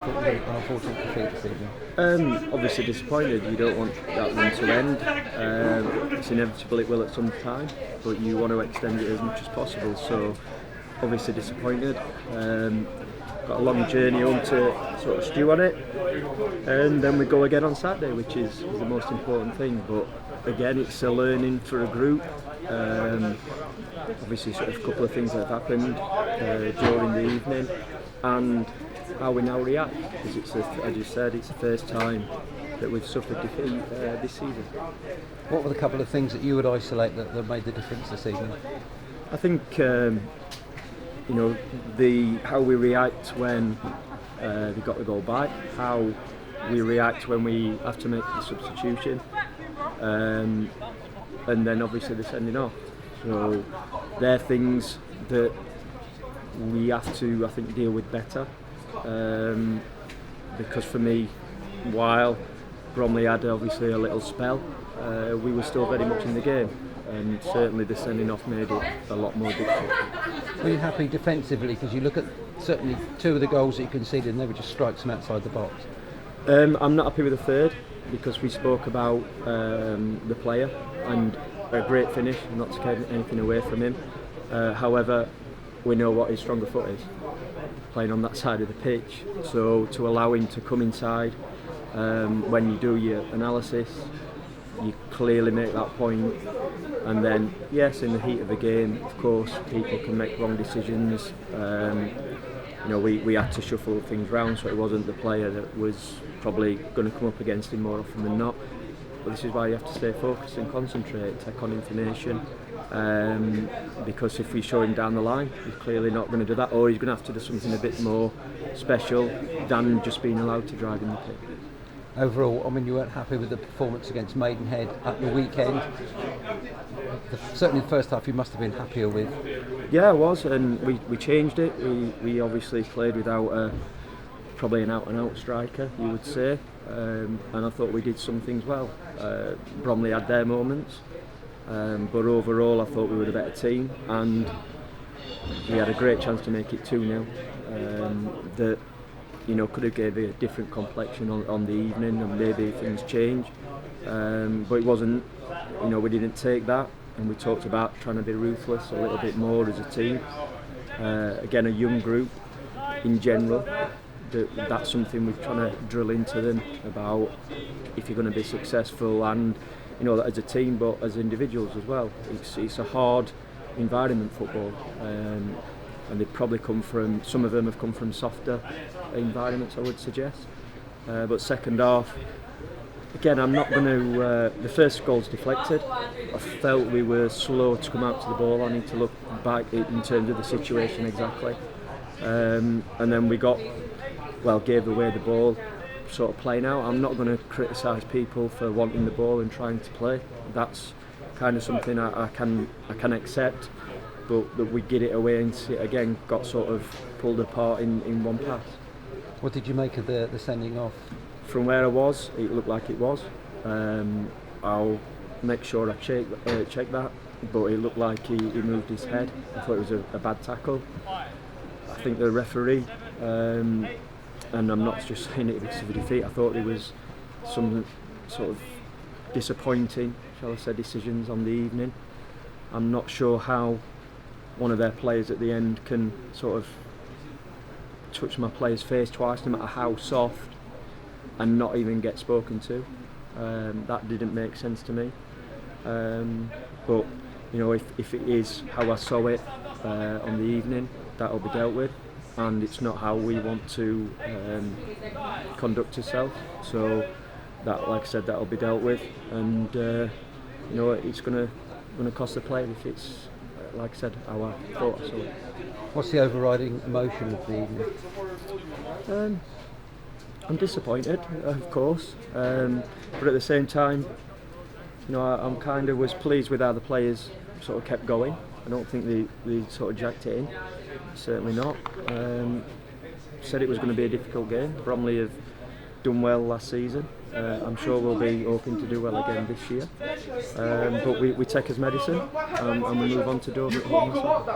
Unfortunate defeat this evening. Obviously disappointed. You don't want that one to end. It's inevitable it will at some time, but you want to extend it as much as possible. So obviously disappointed. Got a long journey home to sort of stew on it, and then we go again on Saturday, which is the most important thing. But again, it's a learning for a group. Obviously, sort of a couple of things that have happened during the evening, and how we now react, because it's, as you said, it's the first time that we've suffered defeat this season. What were the couple of things that you would isolate that made the difference this evening? I think how we react when they got the goal back, how we react when we have to make the substitution, and then obviously the sending off. So they're things that we have to, I think, deal with better. Because for me, while Bromley had obviously a little spell, we were still very much in the game, and certainly the sending off made it a lot more difficult. Were you happy defensively? Because you look at certainly two of the goals that you conceded and they were just strikes from outside the box. I'm not happy with the third, because we spoke about the player and a great finish, not to take anything away from him. However, we know what his stronger foot is, playing on that side of the pitch. So to allow him to come inside, when you do your analysis, you clearly make that point. And then, yes, in the heat of the game, of course, people can make wrong decisions. We had to shuffle things round, so it wasn't the player that was probably going to come up against him more often than not. But this is why you have to stay focused and concentrate, take on information. Because if we show him down the line, he's clearly not going to do that, or he's going to have to do something a bit more special than just being allowed to drive in the pit. Overall, I mean, you weren't happy with the performance against Maidenhead at the weekend. Certainly the first half you must have been happier with. Yeah, I was, and we changed it. We obviously played without probably an out-and-out striker, you would say, and I thought we did some things well. Bromley had their moments. But overall I thought we were the better team, and we had a great chance to make it 2-0 that could have gave it a different complexion on the evening, and maybe things change, but it wasn't. We didn't take that, and we talked about trying to be ruthless a little bit more as a team. Again, a young group in general, that's something we're trying to drill into them about if you're going to be successful, and that as a team, but as individuals as well. It's a hard environment, football, and they probably some of them have come from softer environments, I would suggest. But second half, again, I'm not going to. The first goal's deflected. I felt we were slow to come out to the ball. I need to look back in terms of the situation exactly. And then we gave away the ball, sort of playing out. I'm not going to criticise people for wanting the ball and trying to play. That's kind of something I can accept, but that we get it away and see it again got sort of pulled apart in one pass. What did you make of the sending off? From where I was, it looked like it was. I'll make sure I check that, but it looked like he moved his head. I thought it was a bad tackle. I think the referee, and I'm not just saying it because of a defeat, I thought there was some sort of disappointing, shall I say, decisions on the evening. I'm not sure how one of their players at the end can sort of touch my player's face twice, no matter how soft, and not even get spoken to. That didn't make sense to me. But if it is how I saw it on the evening, that'll be dealt with. And it's not how we want to conduct ourselves. So that, like I said, that'll be dealt with, and it's going to cost the player if it's, like I said, how I thought I saw it. What's the overriding emotion of the evening? I'm disappointed, of course, but at the same time, I'm kind of was pleased with how the players sort of kept going. I don't think they sort of jacked it in. Certainly not. Said it was going to be a difficult game. Bromley have done well last season. I'm sure we'll be hoping to do well again this year. But we take as medicine, and we move on to Dover.